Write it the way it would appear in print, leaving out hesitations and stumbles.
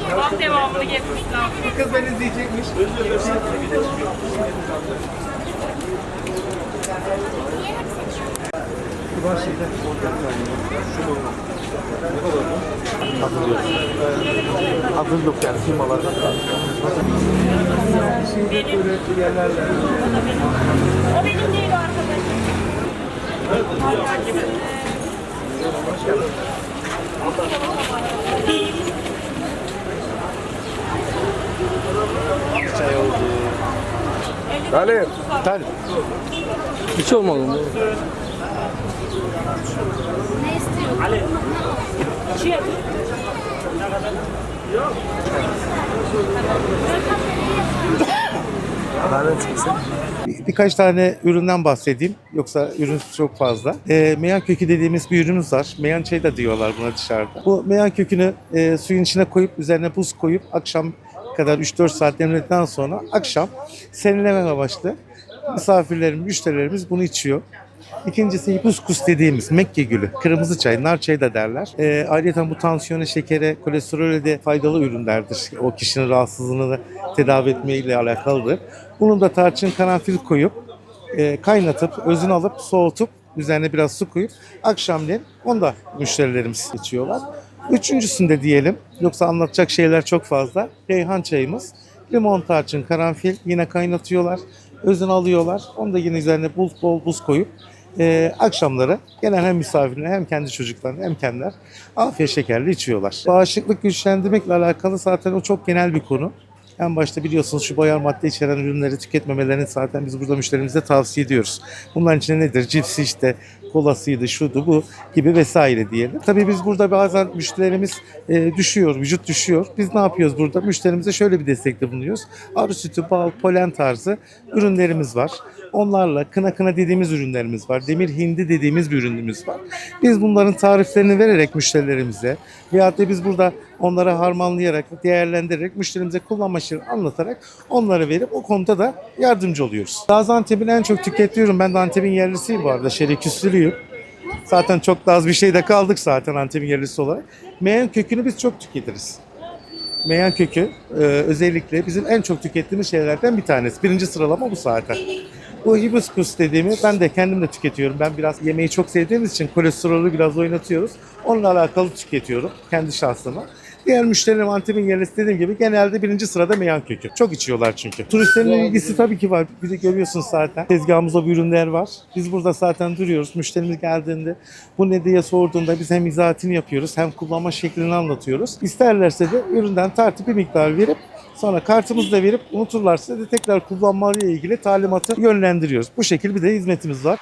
Tam devamını getirmişler. Bu kız beni izleyecekmiş. Bu var şeyden. Şu bu. Ne kadar bu? Adı yok yani firmalardan. Benim. Yerlerle. O benim değil o arkadaşım. Hoş geldin. Çay oldu. Ali, Tabii. hiç olmadı mı? Birkaç tane üründen bahsedeyim. Yoksa ürün çok fazla. Meyan kökü dediğimiz bir ürünümüz var. Meyan çayı da diyorlar buna dışarıda. Bu meyan kökünü suyun içine koyup üzerine buz koyup akşam kadar 3-4 saat demledikten sonra akşam serinleme amaçlı misafirlerimiz, müşterilerimiz bunu içiyor. İkincisi hibiskus dediğimiz Mekke gülü, kırmızı çay, nar çayı da derler. Ayrıca bu tansiyona, şekere, kolesterole de faydalı ürünlerdir. O kişinin rahatsızlığını da tedavi etmeyle alakalıdır. Bunun da tarçın, karanfil koyup, kaynatıp, özünü alıp, soğutup, üzerine biraz su koyup akşamleyin onu da müşterilerimiz içiyorlar. Üçüncüsünde diyelim, yoksa anlatacak şeyler çok fazla. Reyhan çayımız, limon, tarçın, karanfil yine kaynatıyorlar, özünü alıyorlar. Onu da yine üzerine bol buz koyup akşamları gelen hem misafirler hem kendi çocuklarına hem kendiler afiyet şekerli içiyorlar. Bağışıklık güçlendirmekle alakalı zaten o çok genel bir konu. En başta biliyorsunuz şu boyar madde içeren ürünleri tüketmemelerini zaten biz burada müşterimize tavsiye ediyoruz. Bunların içinde nedir? Cipsi işte, kolasıydı, şudu bu gibi vesaire diyelim. Tabii biz burada bazen müşterilerimiz düşüyor, vücut düşüyor. Biz ne yapıyoruz burada? Müşterimize şöyle bir destekte bulunuyoruz. Arı sütü, bal, polen tarzı ürünlerimiz var. Onlarla kına dediğimiz ürünlerimiz var. Demir hindi dediğimiz bir ürünümüz var. Biz bunların tariflerini vererek müşterilerimize veyahut da biz burada onlara harmanlayarak, değerlendirerek müşterimize kullanma şeyini anlatarak onlara verip o konuda da yardımcı oluyoruz. Gaziantep'in en çok tükettiği ürün, ben de Antep'in yerlisiyim bu arada, Şeriküslülüyüm. Zaten çok da az bir şeyde kaldık zaten Antep'in yerlisi olarak. Meyan kökünü biz çok tüketiriz. Meyan kökü özellikle bizim en çok tükettiğimiz şeylerden bir tanesi. Birinci sıralama bu zaten. Bu hibiskus dediğimi ben de kendim de tüketiyorum. Ben biraz yemeği çok sevdiğimiz için kolesterolü biraz oynatıyoruz. Onunla alakalı tüketiyorum kendi şahsıma. Diğer müşterilerim Antep'in yerlisi dediğim gibi genelde birinci sırada meyan kökü. Çok içiyorlar çünkü. Turistlerin ilgisi tabii ki var. Bir de görüyorsunuz zaten. Tezgahımızda bu ürünler var. Biz burada zaten duruyoruz. Müşterimiz geldiğinde bu ne diye sorduğunda biz hem izahatını yapıyoruz hem kullanma şeklini anlatıyoruz. İsterlerse de üründen tartıp bir miktar verip sonra kartımızı da verip unuturlarsa da tekrar kullanmalarıyla ilgili talimatı yönlendiriyoruz. Bu şekilde bir de hizmetimiz var.